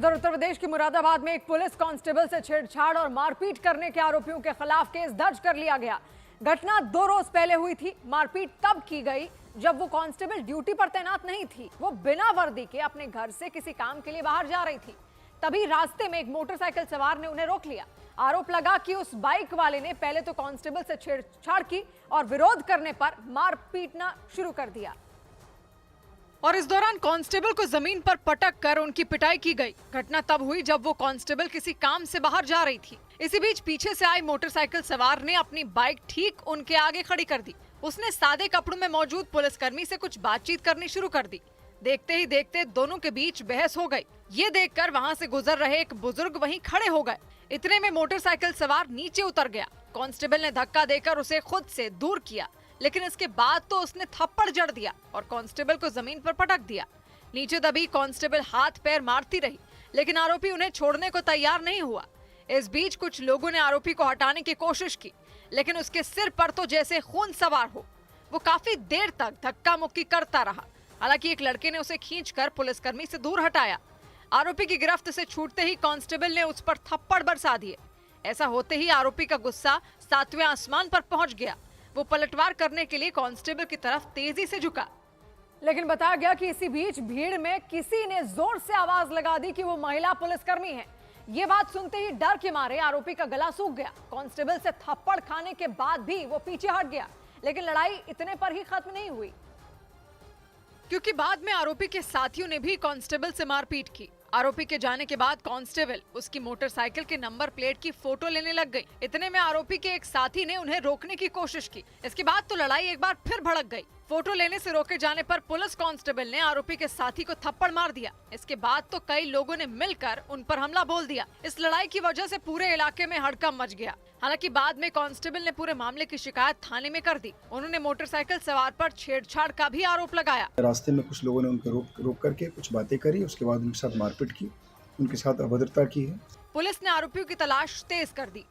उत्तर प्रदेश के मुरादाबाद में एक पुलिस कांस्टेबल से छेड़छाड़ और मारपीट करने के आरोपियों के खिलाफ केस दर्ज कर लिया गया। घटना 2 रोज पहले हुई थी। मारपीट तब की गई जब वो कांस्टेबल ड्यूटी पर तैनात नहीं थी। वो बिना वर्दी के अपने घर से किसी काम के लिए बाहर जा रही थी। तभी रास्ते में एक मोटरसाइकिल सवार ने उन्हें रोक लिया। आरोप लगा कि उस बाइक वाले ने पहले तो कांस्टेबल से छेड़छाड़ की और विरोध करने पर मार पीटना शुरू कर दिया और इस दौरान कांस्टेबल को जमीन पर पटक कर उनकी पिटाई की गई। घटना तब हुई जब वो कांस्टेबल किसी काम से बाहर जा रही थी। इसी बीच पीछे से आई मोटरसाइकिल सवार ने अपनी बाइक ठीक उनके आगे खड़ी कर दी। उसने सादे कपड़ों में मौजूद पुलिसकर्मी से कुछ बातचीत करनी शुरू कर दी। देखते ही देखते दोनों के बीच बहस हो गई। ये देखकर वहाँ से गुजर रहे एक बुजुर्ग वहीं खड़े हो गए। इतने में मोटरसाइकिल सवार नीचे उतर गया। कांस्टेबल ने धक्का देकर उसे खुद से दूर किया, लेकिन इसके बाद तो उसने थप्पड़ जड़ दिया और कांस्टेबल को जमीन पर पटक दिया। नीचे दबी कांस्टेबल हाथ पैर मारती रही, लेकिन आरोपी उन्हें छोड़ने को तैयार नहीं हुआ। इस बीच कुछ लोगों ने आरोपी को हटाने की कोशिश की, लेकिन उसके सिर पर तो जैसे खून सवार हो। वो काफी देर तक धक्का मुक्की करता रहा। हालांकि एक लड़के ने उसे खींचकर पुलिसकर्मी से दूर हटाया। आरोपी की गिरफ्त से छूटते ही कांस्टेबल ने उस पर थप्पड़ बरसा दिए। ऐसा होते ही आरोपी का गुस्सा 7वें आसमान पर पहुंच गया। वो पलटवार करने के लिए कांस्टेबल की तरफ तेजी से झुका, लेकिन बताया गया कि इसी बीच भीड़ में किसी ने जोर से आवाज लगा दी कि वो महिला पुलिसकर्मी है। ये बात सुनते ही डर के मारे आरोपी का गला सूख गया। कांस्टेबल से थप्पड़ खाने के बाद भी वो पीछे हट गया, लेकिन लड़ाई इतने पर ही खत्म नहीं हुई, क्योंकि बाद में आरोपी के साथियों ने भी कांस्टेबल से मारपीट की। आरोपी के जाने के बाद कांस्टेबल उसकी मोटरसाइकिल के नंबर प्लेट की फोटो लेने लग गई। इतने में आरोपी के एक साथी ने उन्हें रोकने की कोशिश की। इसके बाद तो लड़ाई एक बार फिर भड़क गई। फोटो लेने से रोके जाने पर पुलिस कांस्टेबल ने आरोपी के साथी को थप्पड़ मार दिया। इसके बाद तो कई लोगों ने मिलकर उन पर हमला बोल दिया। इस लड़ाई की वजह से पूरे इलाके में हड़कंप मच गया। हालांकि बाद में कांस्टेबल ने पूरे मामले की शिकायत थाने में कर दी। उन्होंने मोटरसाइकिल सवार पर छेड़छाड़ का भी आरोप लगाया। रास्ते में कुछ लोगों ने उनको रोक करके कुछ बातें करी, उसके बाद उनके साथ मारपीट की, उनके साथ अभद्रता की है। पुलिस ने आरोपियों की तलाश तेज कर दी।